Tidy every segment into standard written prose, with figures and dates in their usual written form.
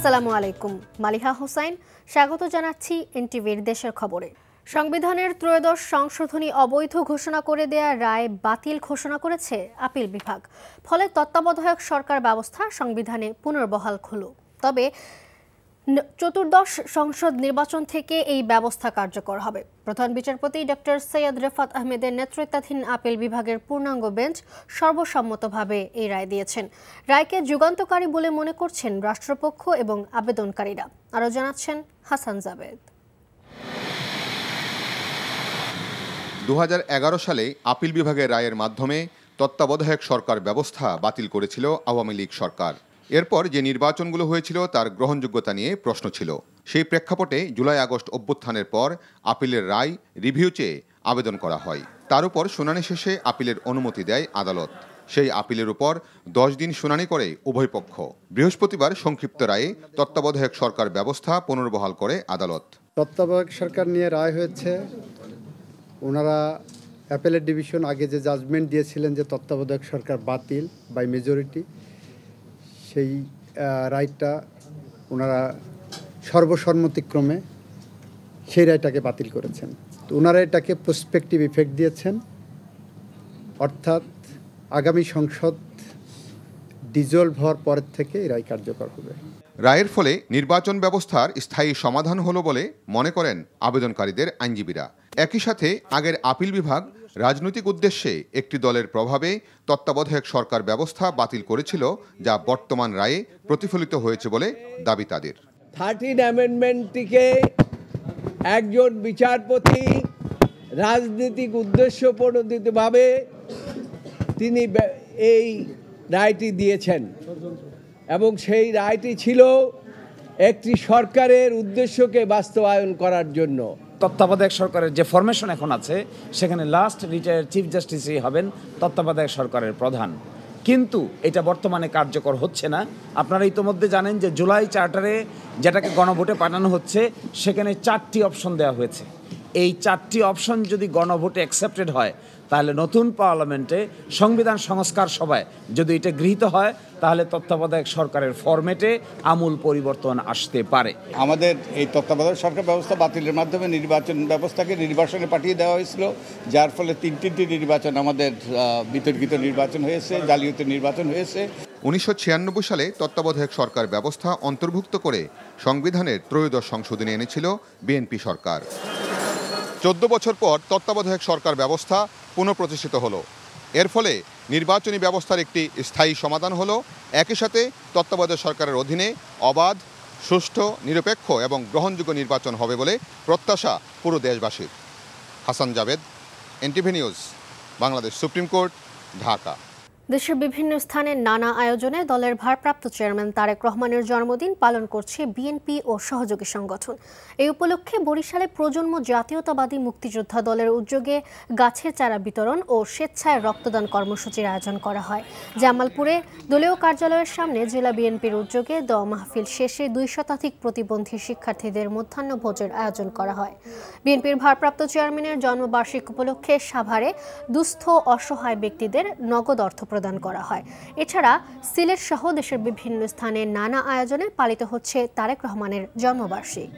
আসসালামু আলাইকুম, মালিহা হোসাইন স্বাগত জানাচ্ছি এনটিভির দেশের খবরে। সংবিধানের ত্রয়োদশ সংশোধনী অবৈধ ঘোষণা করে দেয়া রায় বাতিল ঘোষণা করেছে আপিল বিভাগ। ফলে তত্ত্বাবধায়ক সরকার ব্যবস্থা সংবিধানে পুনর্বহাল হলো। তবে চতুর্দশ সংসদ নির্বাচন থেকে এই ব্যবস্থা কার্যকর হবে। প্রধান বিচারপতি ডক্টর সৈয়দ রেফাত আহমেদের নেতৃত্বাধীন আপিল বিভাগের পূর্ণাঙ্গ বেঞ্চ সর্বসম্মতভাবে এই রায় দিয়েছেন। রায়কে যুগান্তকারী বলে মনে করছেন রাষ্ট্রপক্ষ এবং আবেদনকারীরা। আরও জানাচ্ছেন হাসান জাবেদ। 2011 সালে আপিল বিভাগের রায়ের মাধ্যমে তত্ত্বাবধায়ক সরকার ব্যবস্থা বাতিল করেছিল আওয়ামী লীগ সরকার। এরপর যে নির্বাচনগুলো হয়েছিল তার গ্রহণযোগ্যতা নিয়ে প্রশ্ন ছিল। সেই প্রেক্ষাপটে জুলাই আগস্ট অভ্যুত্থানের পর আপিলের রায় রিভিউ চেয়ে আবেদন করা হয়। তার উপর শুনানি শেষে আপিলের অনুমতি দেয় আদালত। সেই আপিলের উপর 10 দিন শুনানি করে উভয় পক্ষ। বৃহস্পতিবার সংক্ষিপ্ত রায়ে তত্ত্বাবধায়ক সরকার ব্যবস্থা পুনর্বহাল করে আদালত। তত্ত্বাবধায়ক সরকার নিয়ে রায় হয়েছে। ওনারা অ্যাপেলেট ডিভিশন আগে যে জাজমেন্ট দিয়েছিলেন যে তত্ত্বাবধায়ক সরকার বাতিল বাই মেজরিটি, সেই রায়টা ওনারা সর্বসম্মতিক্রমে সেই রায়টাকে বাতিল করেছেন। তো ওনারা এটাকে প্রসপেক্টিভ ইফেক্ট দিয়েছেন, অর্থাৎ আগামী সংসদ ডিজলভ হওয়ার পরের থেকে এই রায় কার্যকর হবে। রায়ের ফলে নির্বাচন ব্যবস্থার স্থায়ী সমাধান হলো বলে মনে করেন আবেদনকারীদের আইনজীবীরা। একই সাথে আগের আপিল বিভাগ রাজনৈতিক উদ্দেশ্যে একটি দলের প্রভাবে তত্ত্বাবধায়ক সরকার ব্যবস্থা বাতিল করেছিল, যা বর্তমান রায়ে প্রতিফলিত হয়েছে বলে দাবি তাদের। 13 অ্যামেন্ডমেন্টটিকে একজন বিচারপতি রাজনৈতিক উদ্দেশ্য প্রণোদিতভাবে তিনি এই রায়টি দিয়েছেন এবং সেই রায়টি ছিল একটি সরকারের উদ্দেশ্যকে বাস্তবায়ন করার জন্য। তত্ত্বাবধায়ক সরকারের যে ফরমেশন এখন আছে সেখানে লাস্ট রিটায়ার্ড চিফ জাস্টিসই হবেন তত্ত্বাবধায়ক সরকারের প্রধান, কিন্তু এটা বর্তমানে কার্যকর হচ্ছে না। আপনারা ইতোমধ্যে জানেন যে জুলাই চার্টারে যেটাকে গণভোটে পাঠানো হচ্ছে সেখানে 4টি অপশন দেওয়া হয়েছে। এই 4টি অপশন যদি গণভোটে অ্যাকসেপ্টেড হয় তাহলে নতুন পার্লামেন্টে সংবিধান সংস্কার সভায় যদি এটা গৃহীত হয় তাহলে তত্ত্বাবধায়ক সরকারের ফরম্যাটে আমূল পরিবর্তন আসতে পারে। আমাদের এই তত্ত্বাবধায়ক সরকার ব্যবস্থা বাতিলের মাধ্যমে নির্বাচন ব্যবস্থাকে নির্বাচনে পাঠিয়ে দেওয়া হয়েছিল, যার ফলে তিনটি নির্বাচন আমাদের বিতর্কিত নির্বাচন হয়েছে, জালিয়াতি নির্বাচন হয়েছে। 1996 সালে তত্ত্বাবধায়ক সরকার ব্যবস্থা অন্তর্ভুক্ত করে সংবিধানের ত্রয়োদশ সংশোধনী এনেছিল বিএনপি সরকার। 14 বছর পর তত্ত্বাবধায়ক সরকার ব্যবস্থা পুনঃপ্রতিষ্ঠিত হলো। এর ফলে নির্বাচনী ব্যবস্থার একটি স্থায়ী সমাধান হলো। একই সাথে তত্ত্বাবধায়ক সরকারের অধীনে অবাধ, সুষ্ঠু, নিরপেক্ষ এবং গ্রহণযোগ্য নির্বাচন হবে বলে প্রত্যাশা পুরো দেশবাসীর। Hasan Jabed, NTV news, Bangladesh supreme court, Dhaka. দেশের বিভিন্ন স্থানে নানা আয়োজনে দলের ভারপ্রাপ্ত চেয়ারম্যান তারেক রহমানের জন্মদিন পালন করছে বিএনপি ও সহযোগী সংগঠন। এই উপলক্ষে বরিশালে প্রজন্ম জাতীয়তাবাদী মুক্তিযোদ্ধা দলের উদ্যোগে গাছের চারা বিতরণ ও স্বেচ্ছায় রক্তদান কর্মসূচির আয়োজন করা হয়। জামালপুরে দলীয় কার্যালয়ের সামনে জেলা বিএনপির উদ্যোগে দোয়া মাহফিল শেষে 2 শতাধিক প্রতিবন্ধী শিক্ষার্থীদের মধ্যাহ্ন ভোজের আয়োজন করা হয়। বিএনপির ভারপ্রাপ্ত চেয়ারম্যানের জন্মবার্ষিক উপলক্ষে সাভারে দুস্থ অসহায় ব্যক্তিদের নগদ অর্থ প্রদান করা হয়। এছাড়া সিলেট সহ দেশের বিভিন্ন স্থানে নানা আয়োজনে পালিত হচ্ছে তারেক রহমানের জন্মবার্ষিক।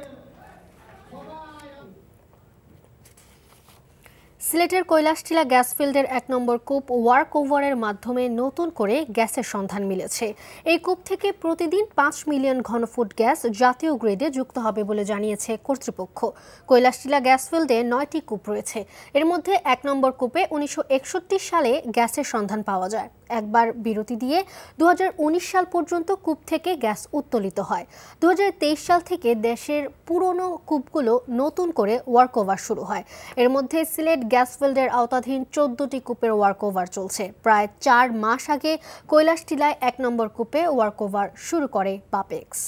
সিলেটের কৈলাসটিলা গ্যাস ফিল্ডের 1 নম্বর কূপ ওয়ার্ক ওভারের মাধ্যমে নতুন করে গ্যাসের সন্ধান মিলেছে। এই কূপ থেকে প্রতিদিন 5 মিলিয়ন ঘনফুট গ্যাস জাতীয় গ্রিডে যুক্ত হবে বলে জানিয়েছে কর্তৃপক্ষ। কৈলাসটিলা গ্যাস ফিল্ডে 9টি কূপ রয়েছে। এর মধ্যে 1 নম্বর কূপে 1961 সালে গ্যাসের সন্ধান পাওয়া যায়। একবার বিরতি দিয়ে 2019 সাল পর্যন্ত কূপ থেকে গ্যাস উত্তোলিত হয়। 2023 সাল থেকে দেশের পুরনো কূপগুলো নতুন করে ওয়ার্কওভার শুরু হয়। এর মধ্যে সিলেট গ্যাস ফিল্ডের আওতাধীন 14টি কূপের ওয়ার্কওভার চলছে। প্রায় 4 মাস আগে কৈলাসটিলায় 1 নম্বর কূপে ওয়ার্কওভার শুরু করে বাপেক্স।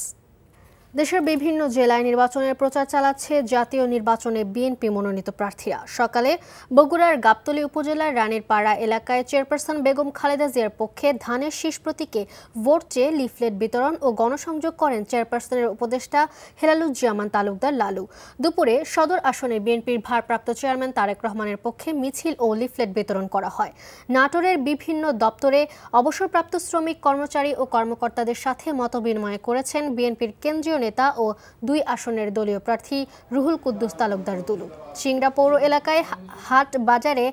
দেশের বিভিন্ন জেলায় নির্বাচনের প্রচার চালাচ্ছে জাতীয় নির্বাচনে বিএনপি মনোনীত প্রার্থীরা। সকালে বগুড়ার গাবতলী উপজেলার রানীরপাড়া এলাকায় চেয়ারপারসন বেগম খালেদা জিয়ার পক্ষে ধানের শীষ প্রতীকে ভোট চেয়ে লিফলেট বিতরণ ও গণসংযোগ করেন চেয়ারপারসনের উপদেষ্টা হেলালুজ্জামান তালুকদার লালু। দুপুরে সদর আসনে বিএনপির ভারপ্রাপ্ত চেয়ারম্যান তারেক রহমানের পক্ষে মিছিল ও লিফলেট বিতরণ করা হয়। নাটোরের বিভিন্ন দপ্তরে অবসরপ্রাপ্ত শ্রমিক, কর্মচারী ও কর্মকর্তাদের সাথে মতবিনিময় করেছেন বিএনপির কেন্দ্রীয় নেতা ও 2 আসনের দলীয় প্রার্থী রুহুল কুদ্দুস তালুকদার দুলু। সিংড়া পৌর এলাকায় হাট বাজারে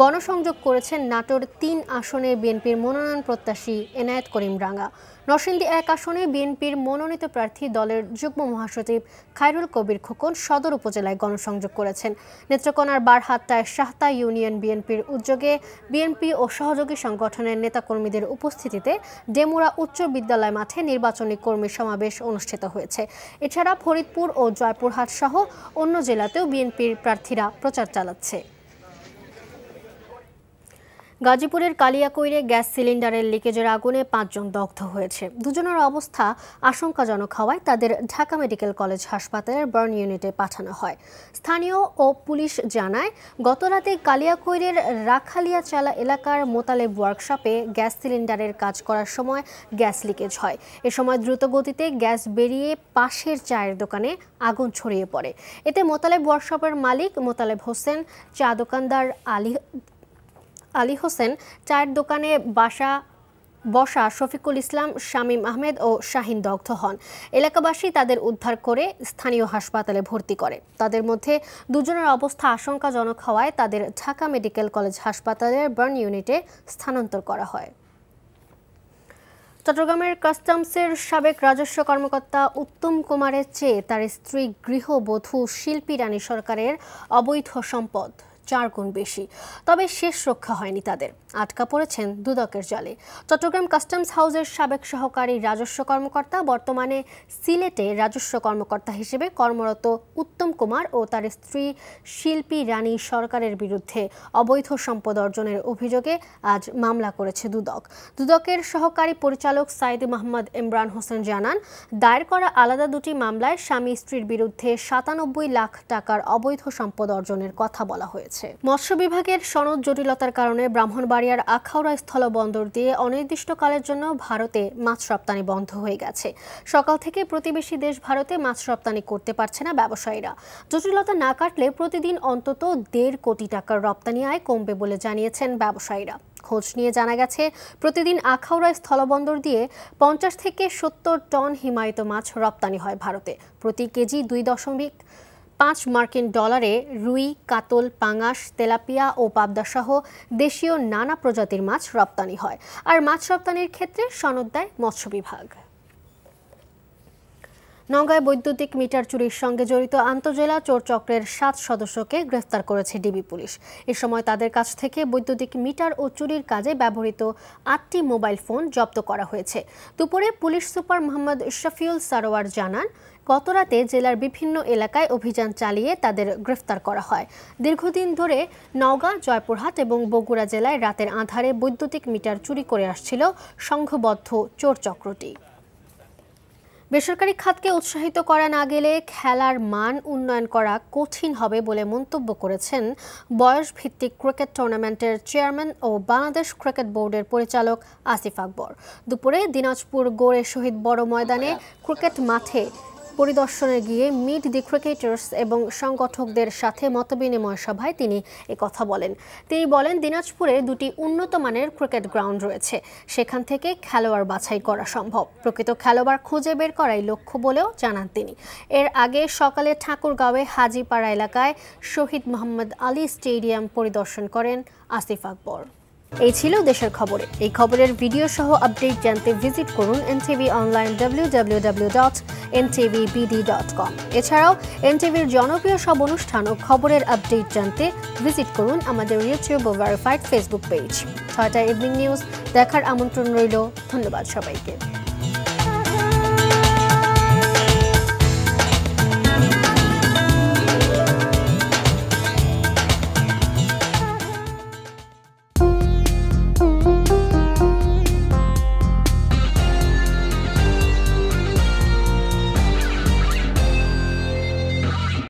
গণসংযোগ করেছেন নাটোর 3 আসনে বিএনপির মনোনয়ন প্রত্যাশী এনায়েত করিম রাঙা। নরসিংদী 1 আসনে বিএনপির মনোনীত প্রার্থী দলের যুগ্ম মহাসচিব খায়রুল কবির খোকন সদর উপজেলায় গণসংযোগ করেছেন। নেত্রকোনার বারহাট্টায় শাহতা ইউনিয়ন বিএনপির উদ্যোগে বিএনপি ও সহযোগী সংগঠনের নেতাকর্মীদের উপস্থিতিতে ডেমুরা উচ্চ বিদ্যালয় মাঠে নির্বাচনী কর্মী সমাবেশ অনুষ্ঠিত হয়েছে। এছাড়া ফরিদপুর ও জয়পুরহাট সহ অন্য জেলাতেও বিএনপির প্রার্থীরা প্রচার চালাচ্ছে। গাজীপুরের কালিয়াকৈরে গ্যাস সিলিন্ডারের লিকেজের আগুনে 5 জন দগ্ধ হয়েছে। দুজনের অবস্থা আশঙ্কাজনক হওয়ায় তাদের ঢাকা মেডিকেল কলেজ হাসপাতালের বার্ন ইউনিটে পাঠানো হয়। স্থানীয় ও পুলিশ জানায়, গতরাতে কালিয়াকৈরের রাখালিয়াচালা এলাকার মোতালেব ওয়ার্কশপে গ্যাস সিলিন্ডারের কাজ করার সময় গ্যাস লিকেজ হয়। এ সময় দ্রুত গতিতে গ্যাস বেরিয়ে পাশের চায়ের দোকানে আগুন ছড়িয়ে পড়ে। এতে মোতালেব ওয়ার্কশপের মালিক মোতালেব হোসেন, চা দোকানদার আলী হোসেন, চায়ের দোকানে বসা শফিকুল ইসলাম, শামীম আহমেদ ও শাহিন দগ্ধ হন। এলাকাবাসী তাদের উদ্ধার করে স্থানীয় হাসপাতালে ভর্তি করে। তাদের মধ্যে 2 জনের অবস্থা আশঙ্কাজনক হওয়ায় তাদের ঢাকা মেডিকেল কলেজ হাসপাতালের বার্ন ইউনিটে স্থানান্তর করা হয়। চট্টগ্রামের কাস্টমসের সাবেক রাজস্ব কর্মকর্তা উত্তম কুমারের চেয়ে তার স্ত্রী গৃহবধূ শিল্পী রানী সরকারের অবৈধ সম্পদ 4 গুণ বেশি। তবে শেষ রক্ষা হয়নি তাদের, আটকা পড়েছেন দুদকের জালে। চট্টগ্রাম কাস্টমস হাউসের সাবেক সহকারী রাজস্ব কর্মকর্তা, বর্তমানে সিলেটে রাজস্ব কর্মকর্তা হিসেবে কর্মরত উত্তম কুমার ও তার স্ত্রী শিল্পী রানী সরকারের বিরুদ্ধে অবৈধ সম্পদ অর্জনের অভিযোগে আজ মামলা করেছে দুদক। দুদকের সহকারী পরিচালক সাইদ মোহাম্মদ ইমরান হোসেন জানান, দায়ের করা আলাদা 2টি মামলায় স্বামী স্ত্রীর বিরুদ্ধে 97 লাখ টাকার অবৈধ সম্পদ অর্জনের কথা বলা হয়েছে। মৎস্য বিভাগের সনদ জটিলতার কারণে ব্রাহ্মণবাড়িয়ার আখাউড়া স্থলবন্দর দিয়ে অনির্দিষ্টকালের জন্য ভারতে মাছ রপ্তানি বন্ধ হয়ে গেছে। সকাল থেকে প্রতিবেশী দেশ ভারতে মাছ রপ্তানি করতে পারছে না ব্যবসায়ীরা। জটিলতা না কাটলে প্রতিদিন অন্তত 1.5 কোটি টাকার রপ্তানি আয় কমবে বলে জানিয়েছেন ব্যবসায়ীরা। খোঁজ নিয়ে জানা গেছে, প্রতিদিন আখাউড়া স্থলবন্দর দিয়ে 50 থেকে 70 টন হিমায়িত মাছ রপ্তানি হয় ভারতে। প্রতি কেজি 2.5 মার্কিন ডলারে রুই, কাতল, পাঙাশ, তেলাপিয়া ও পাবদা সহ দেশীয় নানা প্রজাতির মাছ রপ্তানি হয়। আর মাছ রপ্তানির ক্ষেত্রে সনদ দেয় মৎস্য বিভাগ। নওগাঁয় বৈদ্যুতিক মিটার চুরির সঙ্গে জড়িত আন্তজেলা চোর চক্রের 7 সদস্যকে গ্রেফতার করেছে ডিবি পুলিশ। এ সময় তাদের কাছ থেকে বৈদ্যুতিক মিটার ও চুরির কাজে ব্যবহৃত 8টি মোবাইল ফোন জব্দ করা হয়েছে। দুপুরে পুলিশ সুপার মোহাম্মদ শফিউল সারোয়ার জানান, গতরাতে জেলার বিভিন্ন এলাকায় অভিযান চালিয়ে তাদের গ্রেফতার করা হয়। দীর্ঘদিন ধরে নওগাঁ, জয়পুরহাট এবং বগুড়া জেলায় রাতের আঁধারে বৈদ্যুতিক মিটার চুরি করে আসছিল সংঘবদ্ধ চোর চক্রটি। বেসরকারি খাতকে উৎসাহিত করা না গেলে খেলার মান উন্নয়ন করা কঠিন হবে বলে মন্তব্য করেছেন বয়সভিত্তিক ক্রিকেট টুর্নামেন্টের চেয়ারম্যান ও বাংলাদেশ ক্রিকেট বোর্ডের পরিচালক আসিফ আকবর। দুপুরে দিনাজপুর গড়ে শহীদ বড় ময়দানে ক্রিকেট মাঠে পরিদর্শনে গিয়ে মিট দি ক্রিকেটার্স এবং সংগঠকদের সাথে মতবিনিময় সভায় তিনি একথা বলেন। তিনি বলেন, দিনাজপুরে 2টি উন্নত মানের ক্রিকেট গ্রাউন্ড রয়েছে, সেখান থেকে খেলোয়াড় বাছাই করা সম্ভব। প্রকৃত খেলোয়াড় খুঁজে বের করাই লক্ষ্য বলেও জানান তিনি। এর আগে সকালে ঠাকুরগাঁওয়ে হাজিপাড়া এলাকায় শহীদ মোহাম্মদ আলী স্টেডিয়াম পরিদর্শন করেন আসিফ আকবর। এই ছিল দেশের খবরে। এই খবরের ভিডিও সহ আপডেট জানতে ভিজিট করুন NTV অনলাইন www.ntvbd.com। এছাড়াও NTVর জনপ্রিয় সব অনুষ্ঠান ও খবরের আপডেট জানতে ভিজিট করুন আমাদের ইউটিউব ও ভেরিফাইড ফেসবুক পেজ। 6টা ইভিনিং নিউজ দেখার আমন্ত্রণ রইল। ধন্যবাদ সবাইকে।